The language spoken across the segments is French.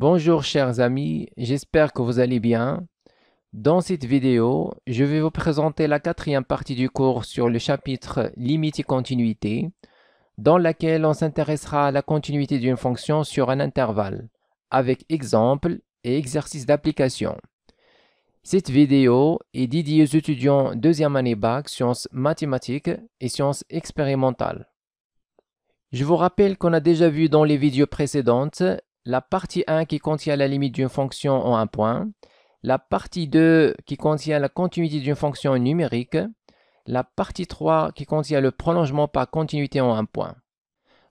Bonjour chers amis, j'espère que vous allez bien. Dans cette vidéo, je vais vous présenter la quatrième partie du cours sur le chapitre Limite et continuité, dans laquelle on s'intéressera à la continuité d'une fonction sur un intervalle, avec exemples et exercices d'application. Cette vidéo est dédiée aux étudiants deuxième année bac, sciences mathématiques et sciences expérimentales. Je vous rappelle qu'on a déjà vu dans les vidéos précédentes la partie 1 qui contient la limite d'une fonction en un point, la partie 2 qui contient la continuité d'une fonction numérique, la partie 3 qui contient le prolongement par continuité en un point.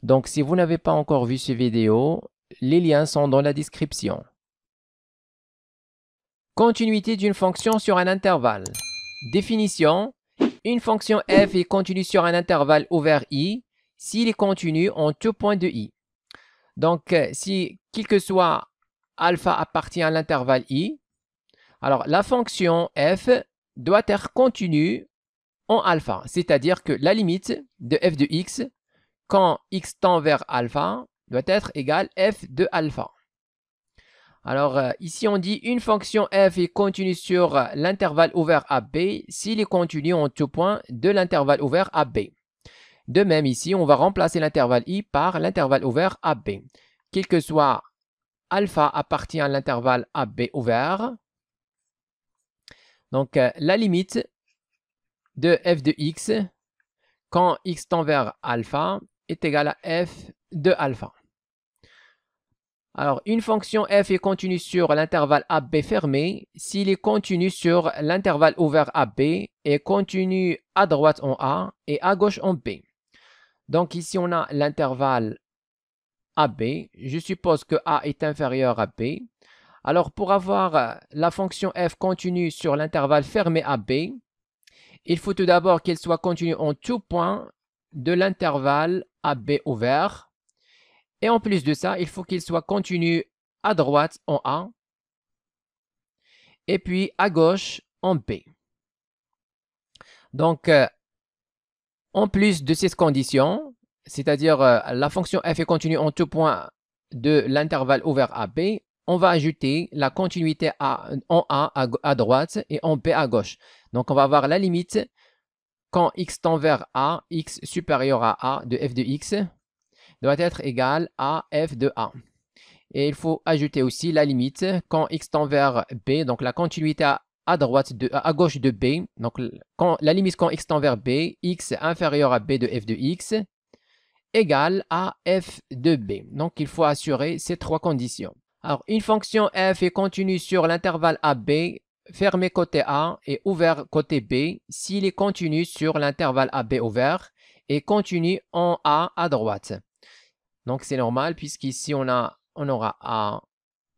Donc si vous n'avez pas encore vu ces vidéos, les liens sont dans la description. Continuité d'une fonction sur un intervalle. Définition. Une fonction f est continue sur un intervalle ouvert i s'il est continu en tout point de i. Donc, si quel que soit alpha appartient à l'intervalle i, alors la fonction f doit être continue en alpha, c'est-à-dire que la limite de f de x quand x tend vers alpha doit être égale f de alpha. Alors ici on dit une fonction f est continue sur l'intervalle ouvert AB s'il est continu en tout point de l'intervalle ouvert AB. De même ici, on va remplacer l'intervalle i par l'intervalle ouvert AB. Quel que soit alpha appartient à l'intervalle AB ouvert. Donc la limite de f de x quand x tend vers alpha est égale à f de alpha. Alors une fonction f est continue sur l'intervalle AB fermé s'il est continu sur l'intervalle ouvert AB et continu à droite en A et à gauche en B. Donc ici, on a l'intervalle AB. Je suppose que A est inférieur à B. Alors, pour avoir la fonction f continue sur l'intervalle fermé AB, il faut tout d'abord qu'elle soit continue en tout point de l'intervalle AB ouvert. Et en plus de ça, il faut qu'il soit continu à droite en A et puis à gauche en B. Donc, en plus de ces conditions, c'est-à-dire la fonction f est continue en tout point de l'intervalle ouvert AB, on va ajouter la continuité en A à droite et en B à gauche. Donc on va avoir la limite quand x tend vers A, x supérieur à A de f de x doit être égal à f de A. Et il faut ajouter aussi la limite quand x tend vers B, donc la continuité à gauche de B, donc la limite quand x tend vers B, x inférieur à B de f de x, égale à f de B. Donc il faut assurer ces trois conditions. Alors une fonction f est continue sur l'intervalle AB, fermé côté A et ouvert côté B, s'il est continu sur l'intervalle AB ouvert et continu en A à droite. Donc c'est normal puisqu'ici on aura A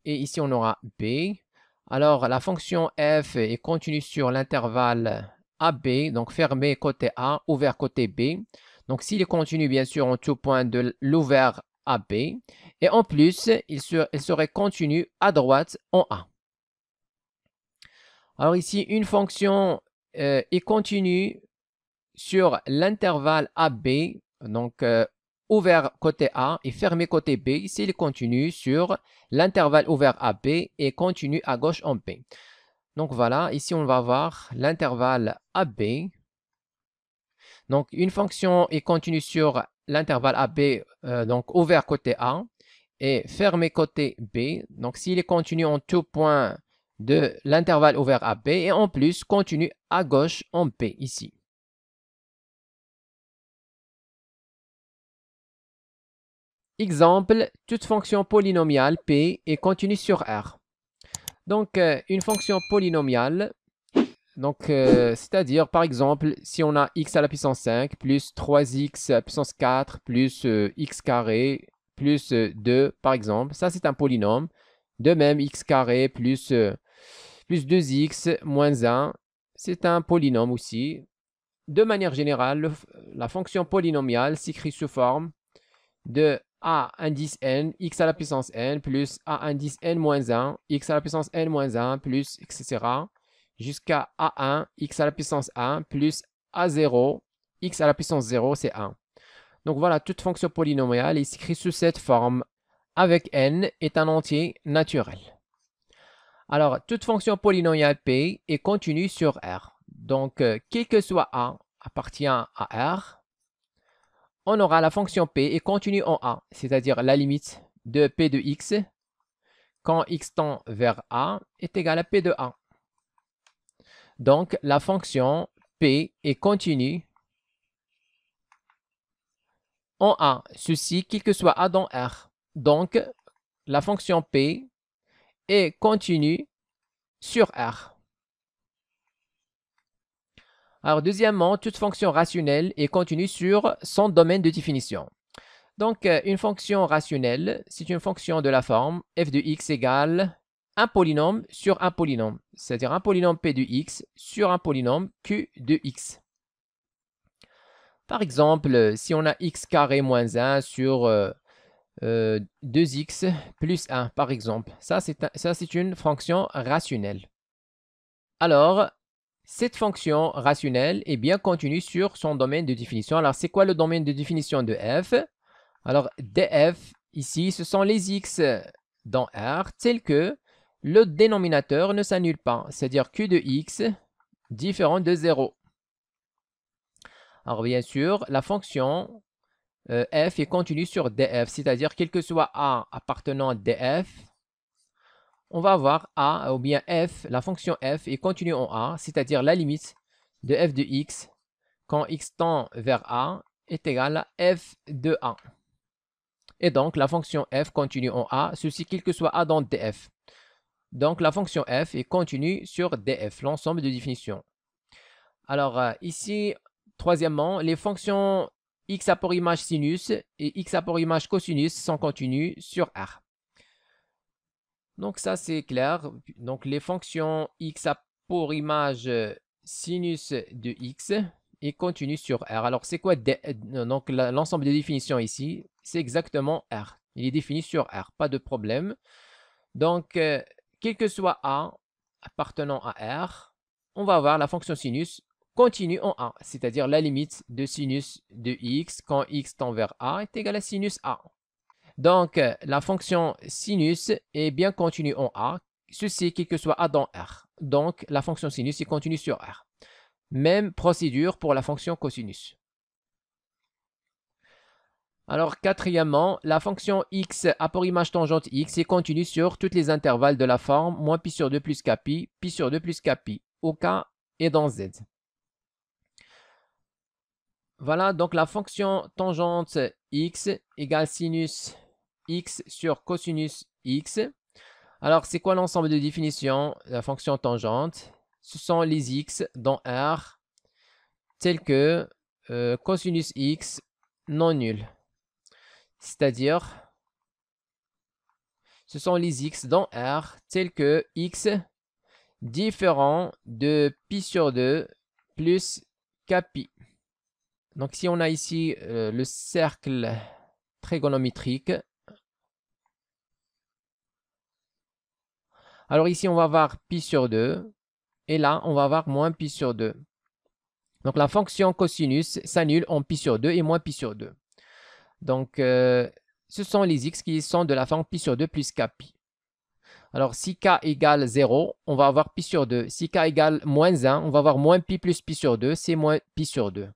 et ici on aura B. Alors la fonction f est continue sur l'intervalle AB, donc fermé côté A, ouvert côté B. Donc s'il est continu bien sûr en tout point de l'ouvert AB. Et en plus, il serait continu à droite en A. Alors ici, une fonction est continue sur l'intervalle AB, donc ouvert côté A et fermé côté B, s'il est continu sur l'intervalle ouvert AB et continu à gauche en B. Donc voilà, ici on va voir l'intervalle AB. Donc une fonction est continue sur l'intervalle AB, donc ouvert côté A et fermé côté B. Donc s'il est continu en tout point de l'intervalle ouvert AB et en plus continu à gauche en B ici. Exemple, toute fonction polynomiale P est continue sur R. Donc, une fonction polynomiale, c'est-à-dire, par exemple, si on a x à la puissance 5 plus 3x à la puissance 4 plus x carré plus 2, par exemple, ça c'est un polynôme. De même, x carré plus 2x moins 1, c'est un polynôme aussi. De manière générale, la fonction polynomiale s'écrit sous forme de a indice n, x à la puissance n, plus a indice n moins 1, x à la puissance n moins 1, plus, etc. jusqu'à a1, x à la puissance 1, plus a0, x à la puissance 0, c'est 1. Donc voilà, toute fonction polynomiale est écrite sous cette forme avec n est un entier naturel. Alors, toute fonction polynomiale p est continue sur R. Donc, quel que soit A appartient à R, on aura la fonction p est continue en A, c'est-à-dire la limite de p de x quand x tend vers A est égal à p de A. Donc, la fonction p est continue en A, ceci quel que soit A dans R. Donc, la fonction p est continue sur R. Alors, deuxièmement, toute fonction rationnelle est continue sur son domaine de définition. Donc, une fonction rationnelle, c'est une fonction de la forme f de x égale un polynôme sur un polynôme, c'est-à-dire un polynôme p de x sur un polynôme q de x. Par exemple, si on a x carré moins 1 sur 2x plus 1, par exemple, ça c'est une fonction rationnelle. Alors, cette fonction rationnelle est bien continue sur son domaine de définition. Alors, c'est quoi le domaine de définition de f? Alors, df, ici, ce sont les x dans R, tels que le dénominateur ne s'annule pas, c'est-à-dire q de x différent de 0. Alors, bien sûr, la fonction f est continue sur df, c'est-à-dire quel que soit a appartenant à df, on va avoir a, ou bien f, la fonction f est continue en a, c'est-à-dire la limite de f de x quand x tend vers a est égale à f de a. Et donc, la fonction f continue en a, ceci quel que soit a dans df. Donc, la fonction f est continue sur df, l'ensemble de définition. Alors, ici, troisièmement, les fonctions x a pour image sinus et x a pour image cosinus sont continues sur R. Donc, ça, c'est clair. Donc, les fonctions x a pour image sinus de x est continue sur R. Alors, c'est quoi donc l'ensemble de définitions ici? C'est exactement R. Il est défini sur R, pas de problème. Donc, quel que soit A appartenant à R, on va avoir la fonction sinus continue en A, c'est-à-dire la limite de sinus de x quand x tend vers A est égal à sinus A. Donc, la fonction sinus est bien continue en A, ceci quel que soit A dans R. Donc, la fonction sinus est continue sur R. Même procédure pour la fonction cosinus. Alors, quatrièmement, la fonction x a pour image tangente x est continue sur tous les intervalles de la forme moins pi sur 2 plus kpi, pi sur 2 plus kpi, au k et dans z. Voilà, donc la fonction tangente x égale sinus x sur cosinus x. Alors, c'est quoi l'ensemble de définition de la fonction tangente? Ce sont les x dans R, tels que cosinus x non nul. C'est-à-dire, ce sont les x dans R, tels que x différent de pi sur 2 plus kpi. Donc, si on a ici le cercle trigonométrique, alors ici, on va avoir pi sur 2, et là, on va avoir moins pi sur 2. Donc, la fonction cosinus s'annule en pi sur 2 et moins pi sur 2. Donc, ce sont les x qui sont de la forme pi sur 2 plus kpi. Alors, si k égale 0, on va avoir pi sur 2. Si k égale moins 1, on va avoir moins pi plus pi sur 2, c'est moins pi sur 2.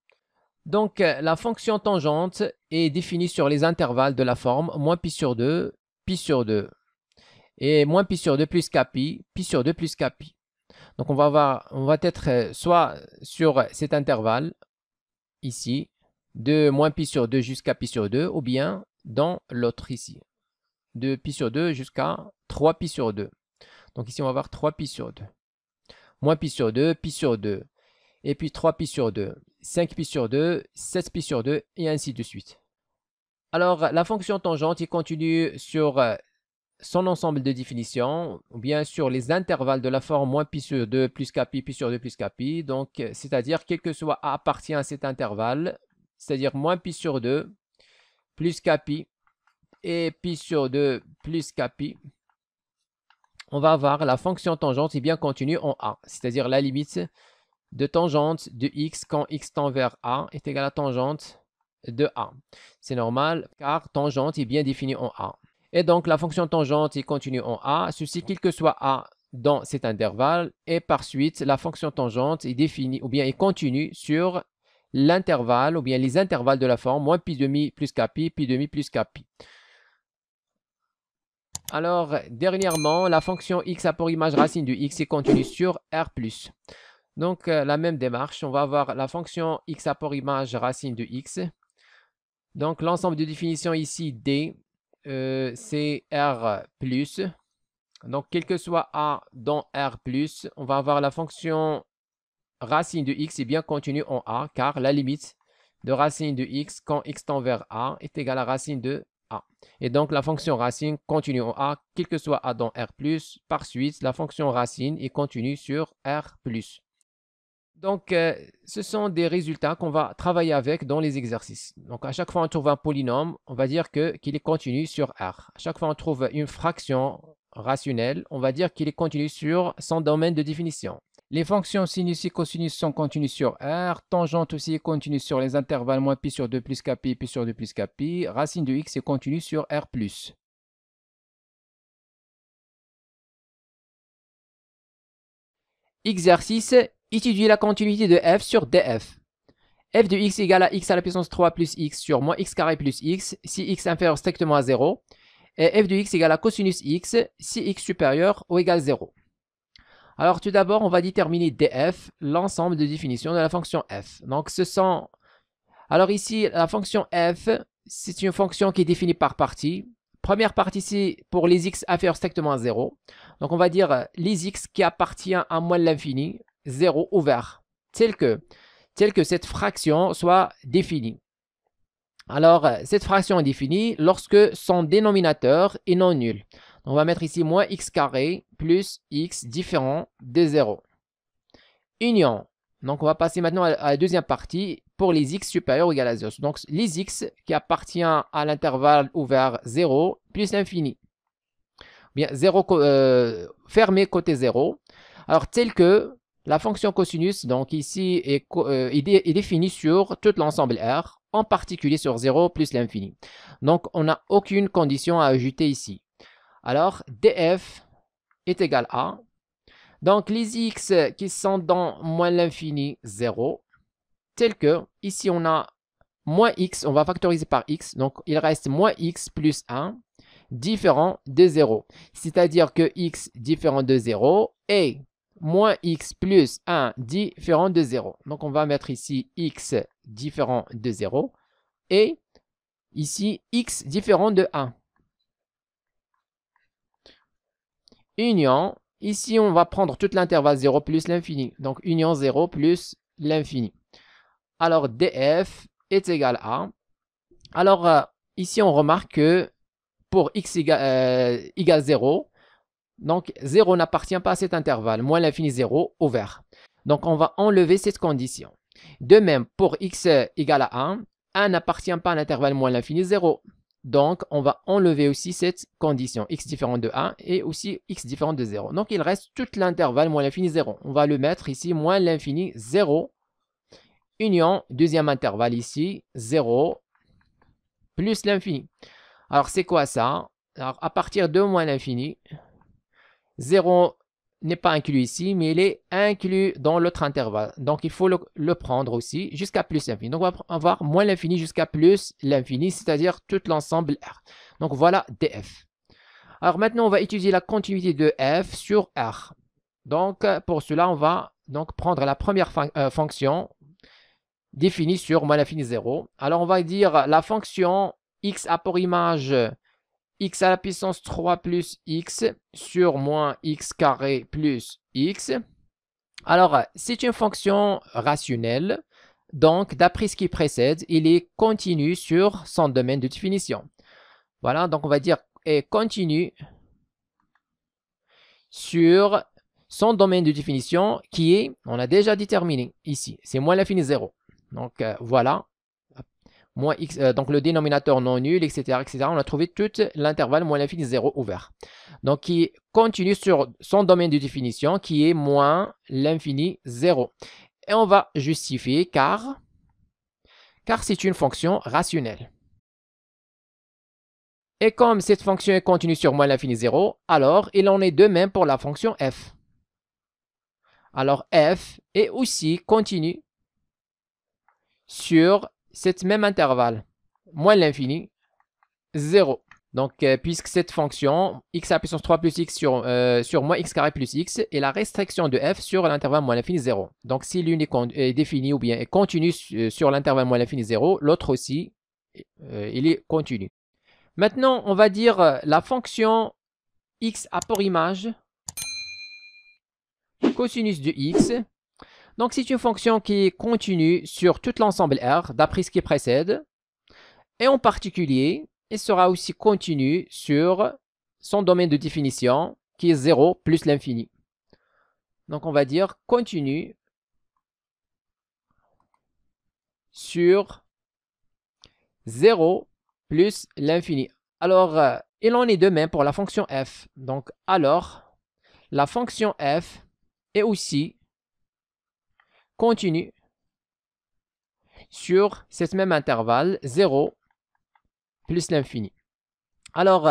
Donc, la fonction tangente est définie sur les intervalles de la forme moins pi sur 2, pi sur 2. Et moins pi sur 2 plus kpi, pi sur 2 plus kpi. Donc, on va être soit sur cet intervalle, ici, de moins pi sur 2 jusqu'à pi sur 2, ou bien dans l'autre ici, de pi sur 2 jusqu'à 3 pi sur 2. Donc ici, on va avoir 3 pi sur 2. Moins pi sur 2, pi sur 2. Et puis 3 pi sur 2, 5 pi sur 2, 7 pi sur 2, et ainsi de suite. Alors, la fonction tangente est continue sur son ensemble de définition, ou bien sur les intervalles de la forme moins pi sur 2 plus kpi, pi sur 2 plus kpi. Donc, c'est-à-dire, quel que soit A appartient à cet intervalle, c'est-à-dire moins pi sur 2 plus kpi et pi sur 2 plus kpi, on va avoir la fonction tangente est bien continue en A, c'est-à-dire la limite de tangente de x quand x tend vers A est égale à tangente de A. C'est normal car tangente est bien définie en A. Et donc, la fonction tangente est continue en A, ceci quel que soit A dans cet intervalle. Et par suite, la fonction tangente est définie ou bien est continue sur l'intervalle ou bien les intervalles de la forme moins pi demi plus kpi, pi demi plus kpi. Alors, dernièrement, la fonction x a pour image racine de x est continue sur R+. Donc, la même démarche, on va avoir la fonction x a pour image racine de x. Donc, l'ensemble de définitions ici, D, c'est R+. Donc, quel que soit A dans R+, on va avoir la fonction racine de x est bien continue en A, car la limite de racine de x quand x tend vers A est égale à racine de A. Et donc, la fonction racine continue en A, quel que soit A dans R+, par suite, la fonction racine est continue sur R+. Donc, ce sont des résultats qu'on va travailler avec dans les exercices. Donc, à chaque fois on trouve un polynôme, on va dire qu'il est continu sur R. À chaque fois on trouve une fraction rationnelle, on va dire qu'il est continu sur son domaine de définition. Les fonctions sinus et cosinus sont continues sur R. Tangente aussi est continue sur les intervalles moins pi sur 2 plus kpi, pi sur 2 plus kpi. Racine de x est continue sur R+. Exercice, étudier la continuité de f sur df. F de x égale à x à la puissance 3 plus x sur moins x carré plus x si x inférieur strictement à 0. Et f de x égale à cosinus x si x supérieur ou égal à 0. Alors tout d'abord, on va déterminer df, l'ensemble de définitions de la fonction f. Donc ce sont... Alors ici, la fonction f, c'est une fonction qui est définie par partie. Première partie ici, pour les x inférieurs strictement à 0. Donc on va dire les x qui appartiennent à moins l'infini, 0 ouvert, tel que cette fraction soit définie. Alors, cette fraction est définie lorsque son dénominateur est non nul. On va mettre ici moins x carré plus x différent de 0. Union. Donc, on va passer maintenant à la deuxième partie pour les x supérieurs ou égal à 0. Donc, les x qui appartiennent à l'intervalle ouvert 0 plus l'infini. Bien, 0 fermé côté 0. Alors, tel que la fonction cosinus, donc ici, est définie sur tout l'ensemble R, en particulier sur 0 plus l'infini. Donc, on n'a aucune condition à ajouter ici. Alors, df est égal à... Donc, les x qui sont dans moins l'infini, 0, tel que, ici, on a moins x, on va factoriser par x, donc il reste moins x plus 1, différent de 0. C'est-à-dire que x différent de 0 est moins x plus 1 différent de 0. Donc, on va mettre ici x différent de 0 et ici x différent de 1. Union, ici on va prendre tout l'intervalle 0 plus l'infini. Donc, union 0 plus l'infini. Alors, df est égal à... Alors, ici on remarque que pour x égale 0, donc 0 n'appartient pas à cet intervalle, moins l'infini 0, ouvert. Donc on va enlever cette condition. De même, pour x égale à 1, 1 n'appartient pas à l'intervalle moins l'infini 0. Donc on va enlever aussi cette condition, x différent de 1 et aussi x différent de 0. Donc il reste tout l'intervalle moins l'infini 0. On va le mettre ici, moins l'infini 0, union, deuxième intervalle ici, 0, plus l'infini. Alors, c'est quoi ça? Alors, à partir de moins l'infini, 0 n'est pas inclus ici, mais il est inclus dans l'autre intervalle. Donc, il faut le prendre aussi jusqu'à plus l'infini. Donc, on va avoir moins l'infini jusqu'à plus l'infini, c'est-à-dire tout l'ensemble R. Donc, voilà df. Alors, maintenant, on va étudier la continuité de f sur R. Donc, pour cela, on va donc prendre la première fonction définie sur moins l'infini 0. Alors, on va dire la fonction x a pour image x à la puissance 3 plus x sur moins x carré plus x. Alors, c'est une fonction rationnelle. Donc, d'après ce qui précède, il est continu sur son domaine de définition. Voilà, donc on va dire est continu sur son domaine de définition qui est, on a déjà déterminé ici, c'est moins l'infini 0. Donc, voilà. Moins x, donc le dénominateur non nul, etc., etc. On a trouvé tout l'intervalle moins l'infini 0 ouvert. Donc, qui continue sur son domaine de définition, qui est moins l'infini 0. Et on va justifier car c'est une fonction rationnelle. Et comme cette fonction est continue sur moins l'infini 0, alors il en est de même pour la fonction f. Alors f est aussi continue sur cet même intervalle, moins l'infini 0. Donc, puisque cette fonction x à la puissance 3 plus x sur moins x carré plus x est la restriction de f sur l'intervalle moins l'infini 0. Donc, si l'une est définie ou bien est continue sur l'intervalle moins l'infini 0, l'autre aussi, il est continu. Maintenant, on va dire la fonction x a pour image cosinus de x. Donc, c'est une fonction qui est continue sur tout l'ensemble R, d'après ce qui précède. Et en particulier, elle sera aussi continue sur son domaine de définition, qui est 0 plus l'infini. Donc, on va dire continue sur 0 plus l'infini. Alors, il en est de même pour la fonction f. Donc, alors, la fonction f est aussi continue sur ce même intervalle, 0 plus l'infini. Alors,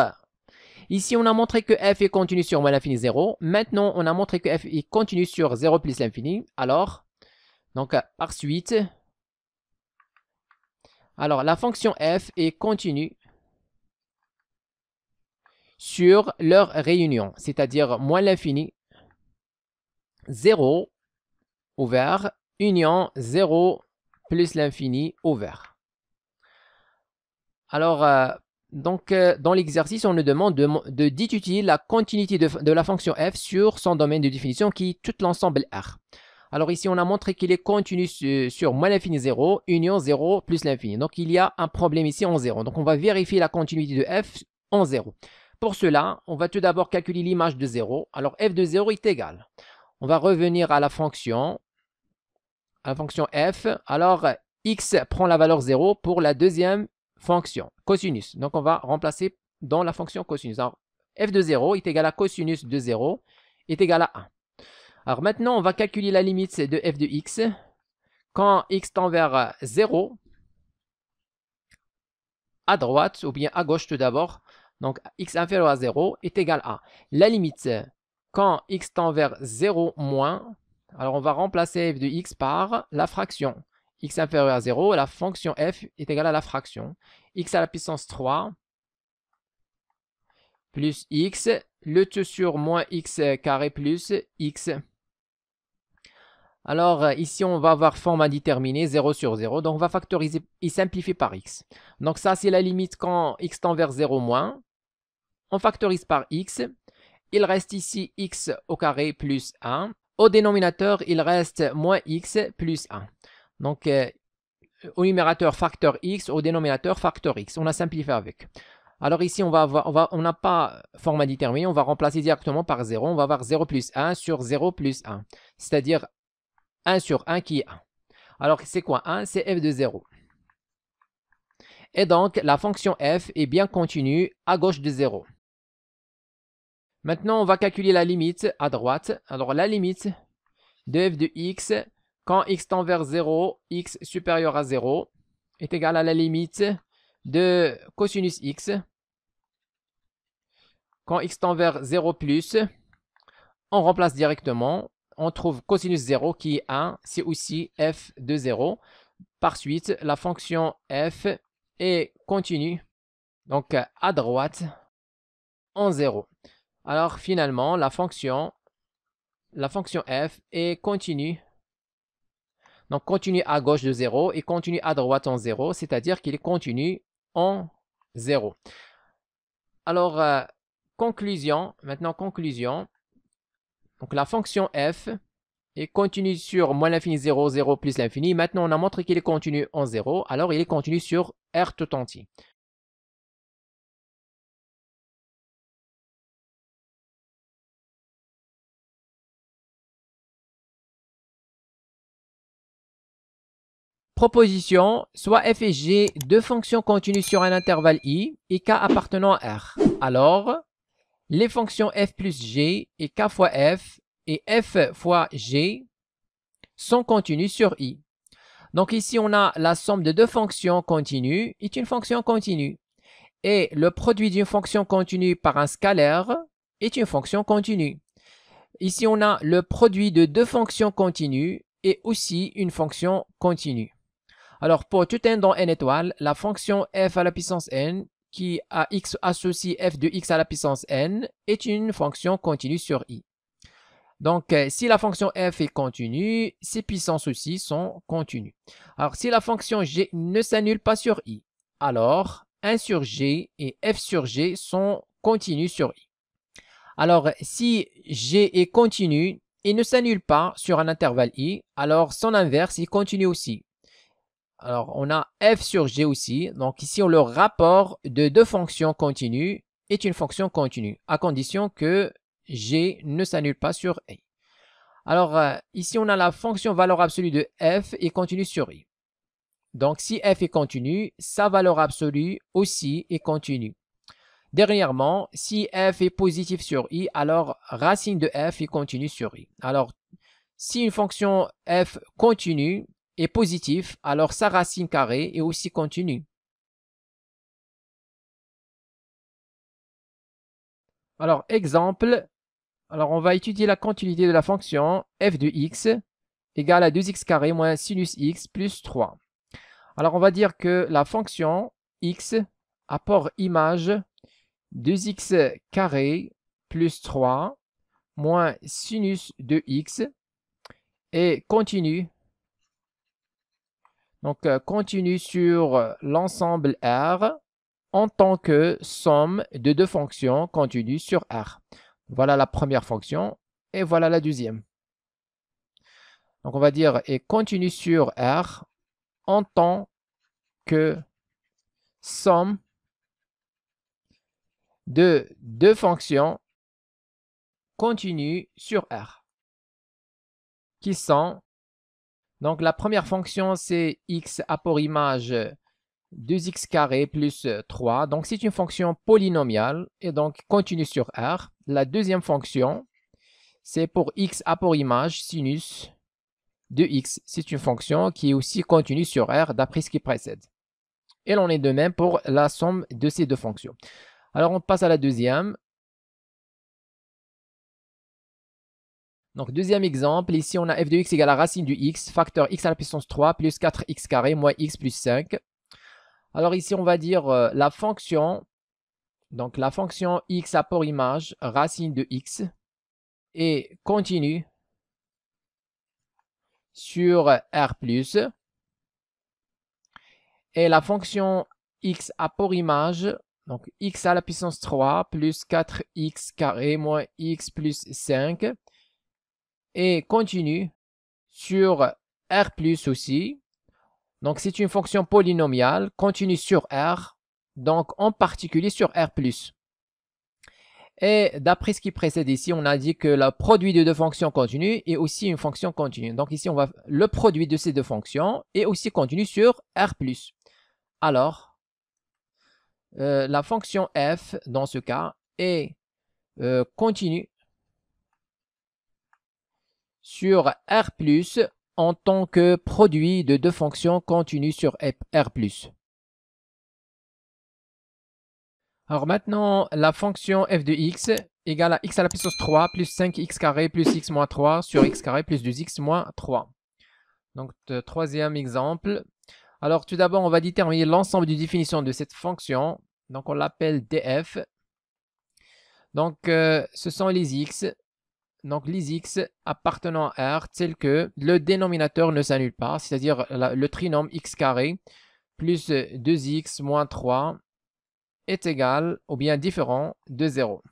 ici, on a montré que f est continu sur moins l'infini 0. Maintenant, on a montré que f est continu sur 0 plus l'infini. Alors, donc, par suite, alors, la fonction f est continue sur leur réunion, c'est-à-dire moins l'infini 0 ouvert, union 0 plus l'infini ouvert. Alors, dans l'exercice, on nous demande d'étudier la continuité de la fonction f sur son domaine de définition qui est tout l'ensemble R. Alors ici, on a montré qu'il est continu sur moins l'infini 0, union 0 plus l'infini. Donc, il y a un problème ici en 0. Donc, on va vérifier la continuité de f en 0. Pour cela, on va tout d'abord calculer l'image de 0. Alors, f de 0 est égal. On va revenir à la fonction f. Alors, x prend la valeur 0 pour la deuxième fonction, cosinus. Donc, on va remplacer dans la fonction cosinus. Alors, f de 0 est égal à cosinus de 0 est égal à 1. Alors, maintenant, on va calculer la limite de f de x quand x tend vers 0 à droite ou bien à gauche tout d'abord. Donc, x inférieur à 0 est égal à la limite quand x tend vers 0 moins. Alors, on va remplacer f de x par la fraction x inférieur à 0, la fonction f est égale à la fraction x à la puissance 3 plus x, le tout sur moins x carré plus x. Alors, ici, on va avoir forme indéterminée, 0 sur 0. Donc, on va factoriser et simplifier par x. Donc, ça, c'est la limite quand x tend vers 0 moins. On factorise par x. Il reste ici x au carré plus 1. Au dénominateur, il reste moins x plus 1. Donc, au numérateur, facteur x, au dénominateur, facteur x. On a simplifié avec. Alors ici, on n'a pas forme indéterminée, on va remplacer directement par 0. On va avoir 0 plus 1 sur 0 plus 1. C'est-à-dire 1 sur 1 qui est 1. Alors, c'est quoi 1? C'est f de 0. Et donc, la fonction f est bien continue à gauche de 0. Maintenant, on va calculer la limite à droite. Alors, la limite de f de x quand x tend vers 0, x supérieur à 0 est égal à la limite de cosinus x quand x tend vers 0 plus. On remplace directement. On trouve cosinus 0 qui est 1, c'est aussi f de 0. Par suite, la fonction f est continue, donc à droite, en 0. Alors finalement, la fonction f est continue, donc continue à gauche de 0 et continue à droite en 0, c'est-à-dire qu'il est continu en 0. Alors, conclusion, maintenant conclusion. Donc la fonction f est continue sur moins l'infini 0, 0 plus l'infini. Maintenant, on a montré qu'il est continu en 0, alors il est continu sur R tout entier. Proposition, soit f et g, deux fonctions continues sur un intervalle i et k appartenant à R. Alors, les fonctions f plus g et k fois f et f fois g sont continues sur i. Donc ici, on a la somme de deux fonctions continues est une fonction continue. Et le produit d'une fonction continue par un scalaire est une fonction continue. Ici, on a le produit de deux fonctions continues et aussi une fonction continue. Alors, pour tout n dans n étoiles, la fonction f à la puissance n qui a x associe f de x à la puissance n est une fonction continue sur i. Donc, si la fonction f est continue, ses puissances aussi sont continues. Alors, si la fonction g ne s'annule pas sur i, alors 1 sur g et f sur g sont continus sur i. Alors, si g est continu et ne s'annule pas sur un intervalle i, alors son inverse est continu aussi. Alors, on a f sur g aussi. Donc, ici, le rapport de deux fonctions continues est une fonction continue, à condition que g ne s'annule pas sur i. Alors, ici, on a la fonction valeur absolue de f est continue sur i. Donc, si f est continue, sa valeur absolue aussi est continue. Dernièrement, si f est positif sur i, alors racine de f est continue sur i. Alors, si une fonction f continue est positive, alors sa racine carrée est aussi continue. Alors, exemple, alors on va étudier la continuité de la fonction f de x égale à 2x carré moins sinus x plus 3. Alors, on va dire que la fonction x apport image 2x carré plus 3 moins sinus de x est continue. Donc, continue sur l'ensemble R en tant que somme de deux fonctions continues sur R. Voilà la première fonction et voilà la deuxième. Donc, on va dire est continue sur R en tant que somme de deux fonctions continues sur R qui sont, donc la première fonction c'est x apport image 2x carré plus 3. Donc, c'est une fonction polynomiale et donc continue sur R. La deuxième fonction, c'est pour x apport image sinus de x. C'est une fonction qui est aussi continue sur R d'après ce qui précède. Et l'on est de même pour la somme de ces deux fonctions. Alors, on passe à la deuxième. Donc, deuxième exemple, ici, on a f de x égale à racine du x, facteur x à la puissance 3 plus 4x carré moins x plus 5. Alors ici, on va dire la fonction, donc la fonction x apport image, racine de x, est continue sur R+. Et la fonction x apport image, donc x à la puissance 3 plus 4x carré moins x plus 5, est continue sur R+, aussi. Donc, c'est une fonction polynomiale continue sur R, donc en particulier sur R+. Et d'après ce qui précède ici, on a dit que le produit de deux fonctions continues est aussi une fonction continue. Donc ici, le produit de ces deux fonctions est aussi continu sur R+. Alors, la fonction f, dans ce cas, est continue sur R+, en tant que produit de deux fonctions continues sur R+. Alors maintenant, la fonction f de x égale à x à la puissance 3 plus 5x carré plus x moins 3 sur x carré plus 2x moins 3. Donc, troisième exemple. Alors, tout d'abord, on va déterminer l'ensemble de définition de cette fonction. Donc, on l'appelle df. Donc, ce sont les x. Donc, les x appartenant à R tels que le dénominateur ne s'annule pas, c'est-à-dire le trinôme x carré plus 2x moins 3 est égal ou bien différent de 0.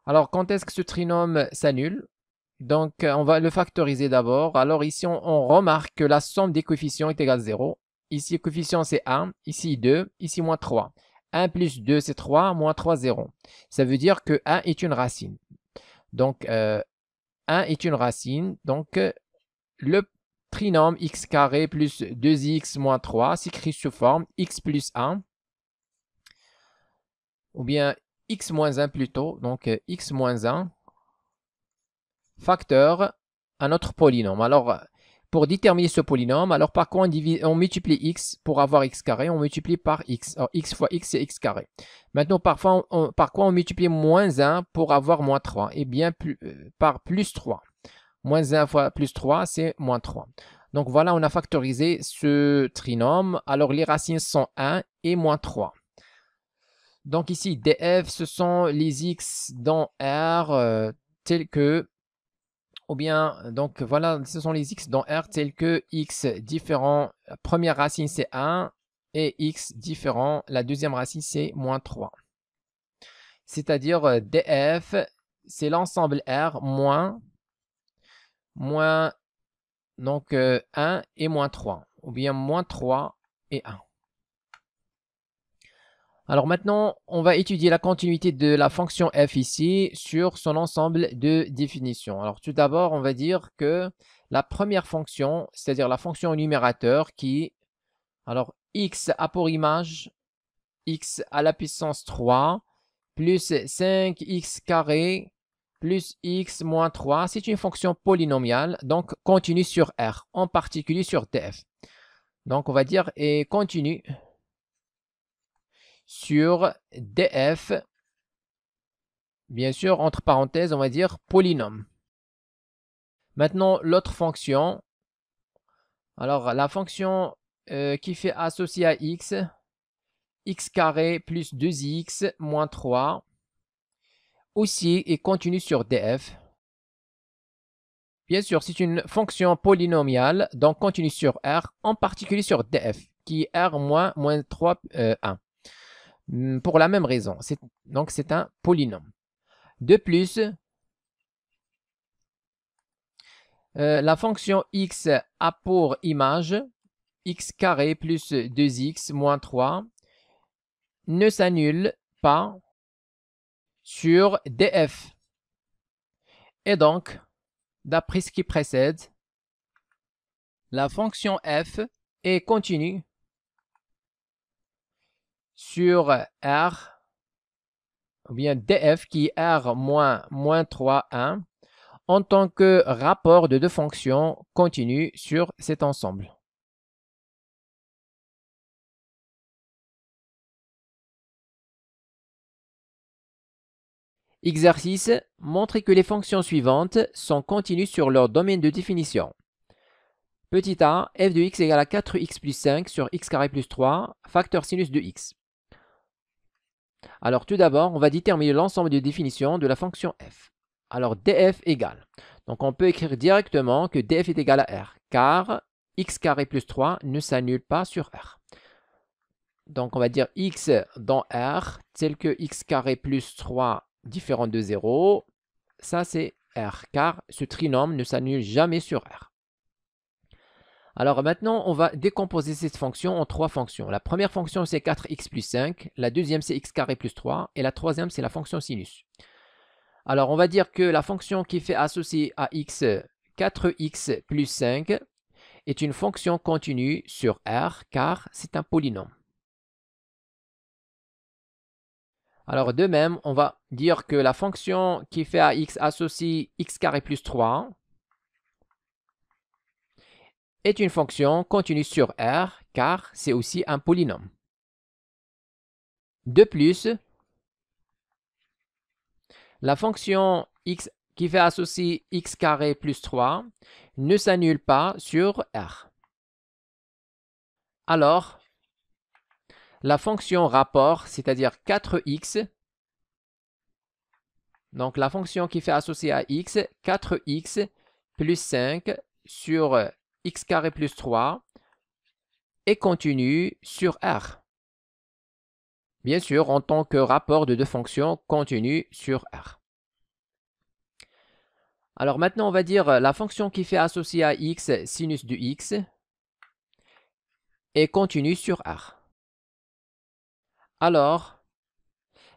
Alors, quand est-ce que ce trinôme s'annule? Donc, on va le factoriser d'abord. Alors, ici, on remarque que la somme des coefficients est égale à 0. Ici, le coefficient, c'est 1. Ici, 2. Ici, moins 3. 1 plus 2, c'est 3. Moins 3, 0. Ça veut dire que 1 est une racine. Donc, 1 est une racine. Donc, le trinôme x carré plus 2x moins 3 s'écrit sous forme x plus 1. Ou bien x moins 1 plutôt. Donc, x moins 1 facteur un autre polynôme. Alors, pour déterminer ce polynôme, alors par quoi on multiplie x pour avoir x carré, on multiplie par x. Alors x fois x, c'est x carré. Maintenant, parfois, par quoi on multiplie moins 1 pour avoir moins 3? Eh bien, par plus 3. Moins 1 fois plus 3, c'est moins 3. Donc voilà, on a factorisé ce trinôme. Alors les racines sont 1 et moins 3. Donc ici, df, ce sont les x dans R tels que, ou bien, donc voilà, ce sont les x dans R tels que x différent, la première racine c'est 1 et x différent, la deuxième racine c'est moins 3. C'est-à-dire df, c'est l'ensemble R moins donc 1 et moins 3, ou bien moins 3 et 1. Alors maintenant, on va étudier la continuité de la fonction f ici sur son ensemble de définitions. Alors tout d'abord, on va dire que la première fonction, c'est-à-dire la fonction au numérateur qui, alors x a pour image x à la puissance 3 plus 5x carré plus x moins 3, c'est une fonction polynomiale, donc continue sur R, en particulier sur df. Donc on va dire et continue sur df, bien sûr, entre parenthèses, on va dire polynôme. Maintenant, l'autre fonction, alors la fonction qui fait associer à x, x carré plus 2x moins 3, aussi et continue sur df. Bien sûr, c'est une fonction polynomiale, donc continue sur R, en particulier sur df, qui est R moins 3, 1. Pour la même raison, donc c'est un polynôme. De plus, la fonction x a pour image x carré plus 2x moins 3 ne s'annule pas sur df. Et donc, d'après ce qui précède, la fonction f est continue sur R, ou bien df qui est R moins 3, 1, en tant que rapport de deux fonctions continues sur cet ensemble. Exercice, montrez que les fonctions suivantes sont continues sur leur domaine de définition. Petit a, f de x égale à 4x plus 5 sur x carré plus 3, facteur sinus de x. Alors tout d'abord, on va déterminer l'ensemble de définition de la fonction f. Alors df égale. Donc on peut écrire directement que df est égal à r, car x carré plus 3 ne s'annule pas sur r. Donc on va dire x dans r, tel que x carré plus 3 différent de 0. Ça c'est r, car ce trinôme ne s'annule jamais sur r. Alors maintenant, on va décomposer cette fonction en trois fonctions. La première fonction, c'est 4x plus 5. La deuxième, c'est x carré plus 3. Et la troisième, c'est la fonction sinus. Alors, on va dire que la fonction qui fait associer à x 4x plus 5 est une fonction continue sur R, car c'est un polynôme. Alors, de même, on va dire que la fonction qui fait à x associer x carré plus 3 est une fonction continue sur R, car c'est aussi un polynôme. De plus, la fonction x qui fait associer x carré plus 3 ne s'annule pas sur R. Alors, la fonction rapport, c'est-à-dire 4x, donc la fonction qui fait associer à x, 4x plus 5 sur x carré plus 3 est continue sur R. Bien sûr, en tant que rapport de deux fonctions continues sur R. Alors maintenant, on va dire la fonction qui fait associer à x sinus de x est continue sur R. Alors,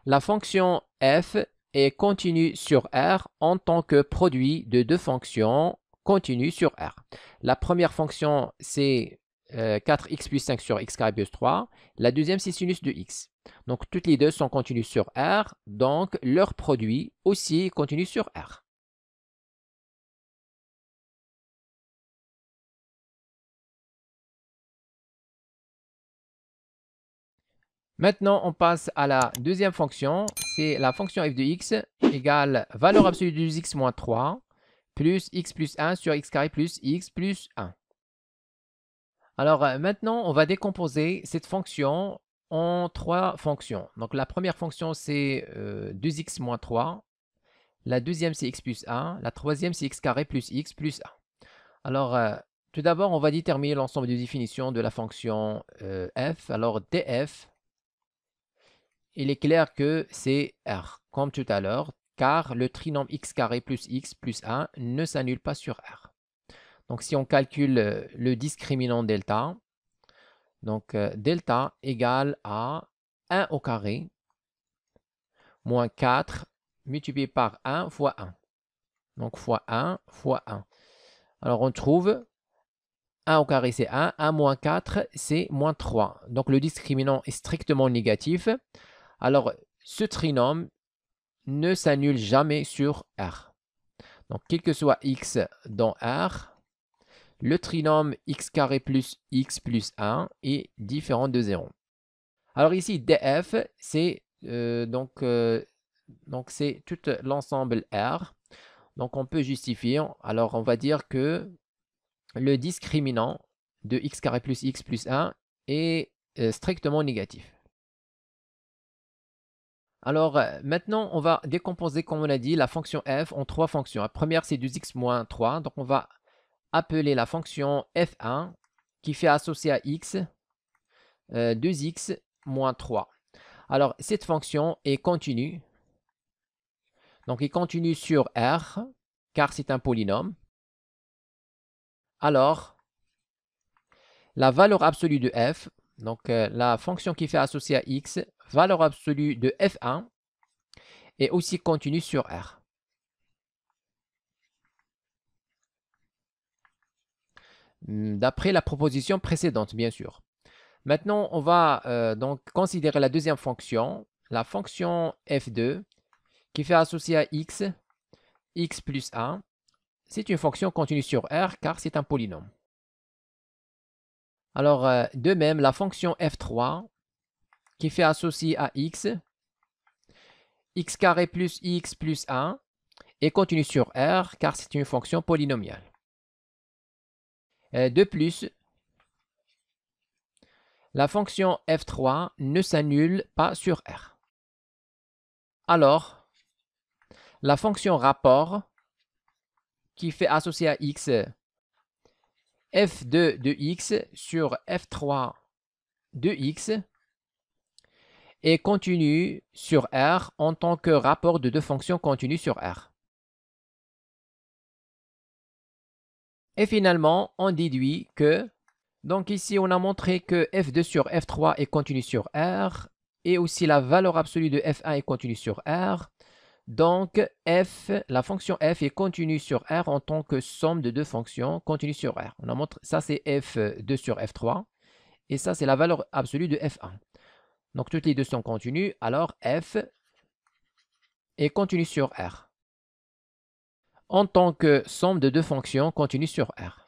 la fonction f est continue sur R en tant que produit de deux fonctions continues sur R. La première fonction, c'est 4x plus 5 sur x carré plus 3. La deuxième, c'est sinus de x. Donc, toutes les deux sont continues sur R. Donc, leur produit aussi continue sur R. Maintenant, on passe à la deuxième fonction. C'est la fonction f de x égale valeur absolue de x moins 3 plus x plus 1 sur x carré plus x plus 1. Alors maintenant, on va décomposer cette fonction en trois fonctions. Donc la première fonction, c'est 2x moins 3. La deuxième, c'est x plus 1. La troisième, c'est x carré plus x plus 1. Alors, tout d'abord, on va déterminer l'ensemble de définitions de la fonction f. Alors, df, il est clair que c'est r, comme tout à l'heure, car le trinôme x carré plus x plus 1 ne s'annule pas sur r. Donc, si on calcule le discriminant delta, donc delta égale à 1 au carré moins 4 multiplié par 1 fois 1. Donc, fois 1 fois 1. Alors, on trouve 1 au carré, c'est 1. 1 moins 4, c'est moins 3. Donc, le discriminant est strictement négatif. Alors, ce trinôme ne s'annule jamais sur R. Donc, quel que soit x dans R, le trinôme x carré plus x plus 1 est différent de 0. Alors ici, df, c'est c'est tout l'ensemble R. Donc, on peut justifier. Alors, on va dire que le discriminant de x carré plus x plus 1 est strictement négatif. Alors maintenant, on va décomposer, comme on a dit, la fonction f en trois fonctions. La première, c'est 2x moins 3. Donc, on va appeler la fonction f1 qui fait associer à x 2x moins 3. Alors, cette fonction est continue. Donc, elle continue sur R, car c'est un polynôme. Alors, la valeur absolue de f, donc la fonction qui fait associer à x, valeur absolue de f1, est aussi continue sur R. D'après la proposition précédente, bien sûr. Maintenant, on va donc considérer la deuxième fonction, la fonction f2, qui fait associer à x, x plus 1. C'est une fonction continue sur R, car c'est un polynôme. Alors, de même, la fonction f3, qui fait associer à x, x carré plus x plus 1, est continue sur R, car c'est une fonction polynomiale. De plus, la fonction f3 ne s'annule pas sur R. Alors, la fonction rapport qui fait associer à x f2 de x sur f3 de x est continue sur R en tant que rapport de deux fonctions continues sur R. Et finalement, on déduit que, donc ici on a montré que f2 sur f3 est continue sur R et aussi la valeur absolue de f1 est continue sur R. Donc, la fonction f est continue sur R en tant que somme de deux fonctions continues sur R. On a montré, ça c'est f2 sur f3 et ça c'est la valeur absolue de f1. Donc, toutes les deux sont continues, alors f est continue sur R en tant que somme de deux fonctions continues sur R.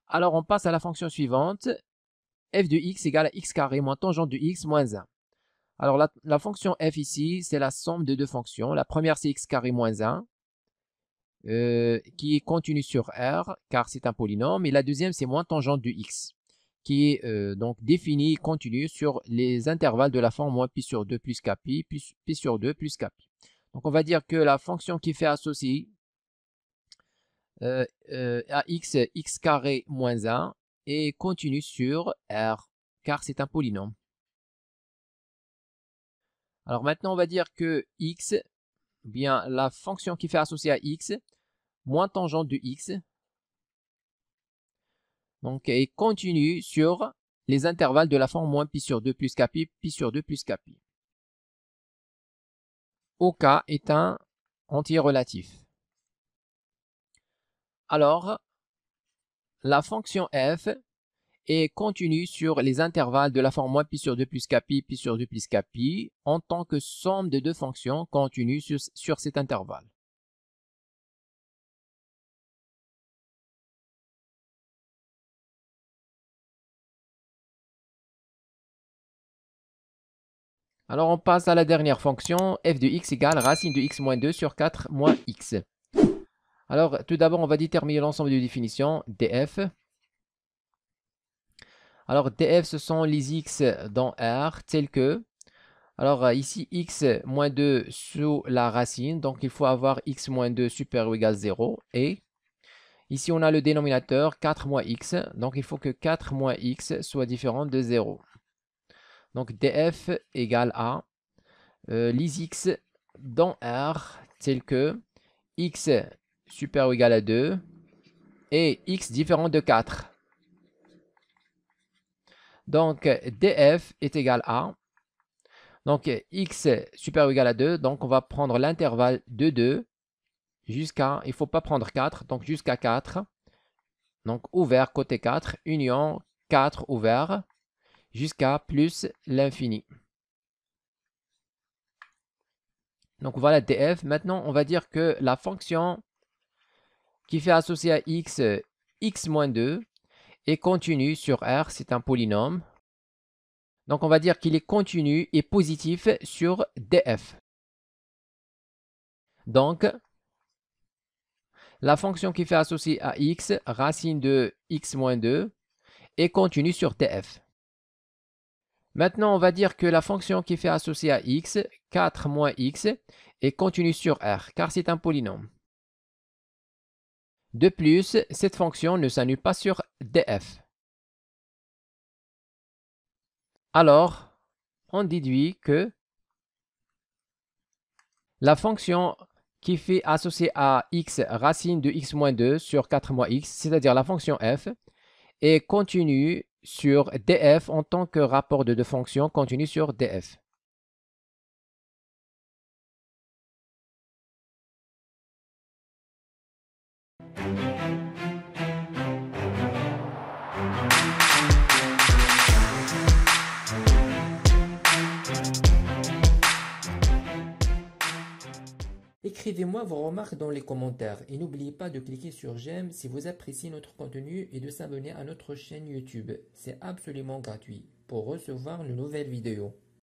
Alors, on passe à la fonction suivante, f de x égale à x carré moins tangente de x moins 1. Alors, la fonction f ici, c'est la somme de deux fonctions. La première, c'est x carré moins 1, qui est continue sur R, car c'est un polynôme. Et la deuxième, c'est moins tangente de x, qui est donc définie continue sur les intervalles de la forme moins pi sur 2 plus kpi, pi sur 2 plus kpi. Donc, on va dire que la fonction qui fait associer à x carré moins 1 est continue sur R, car c'est un polynôme. Alors maintenant, on va dire que x, bien la fonction qui fait associer à x, moins tangente de x, donc est continue sur les intervalles de la forme moins pi sur 2 plus kpi, pi sur 2 plus kpi. OK est un entier relatif. Alors, la fonction f est continue sur les intervalles de la forme moins pi sur 2 plus kpi, pi sur 2 plus kpi, en tant que somme de deux fonctions continues sur cet intervalle. Alors, on passe à la dernière fonction, f de x égale racine de x moins 2 sur 4 moins x. Alors, tout d'abord, on va déterminer l'ensemble de définitions, df. Alors, df, ce sont les x dans R, tels que... Alors, ici, x moins 2 sous la racine, donc il faut avoir x moins 2 supérieur ou égal à 0. Et ici, on a le dénominateur 4 moins x, donc il faut que 4 moins x soit différent de 0. Donc, df égale à les x dans R, tels que x supérieur ou égal à 2 et x différent de 4. Donc, df est égal à, donc x supérieur ou égal à 2, donc on va prendre l'intervalle de 2 jusqu'à, il ne faut pas prendre 4, donc jusqu'à 4, donc ouvert côté 4, union 4 ouvert, jusqu'à plus l'infini. Donc voilà df. Maintenant, on va dire que la fonction qui fait associer à x, x moins 2, est continue sur R, c'est un polynôme. Donc on va dire qu'il est continu et positif sur df. Donc, la fonction qui fait associer à x, racine de x moins 2, est continue sur df. Maintenant, on va dire que la fonction qui fait associer à x, 4 moins x, est continue sur R, car c'est un polynôme. De plus, cette fonction ne s'annule pas sur df. Alors, on déduit que la fonction qui fait associer à x racine de x moins 2 sur 4 moins x, c'est-à-dire la fonction f, est continue sur df en tant que rapport de deux fonctions continue sur df. Écrivez-moi vos remarques dans les commentaires et n'oubliez pas de cliquer sur j'aime si vous appréciez notre contenu et de s'abonner à notre chaîne YouTube. C'est absolument gratuit pour recevoir de nouvelles vidéos.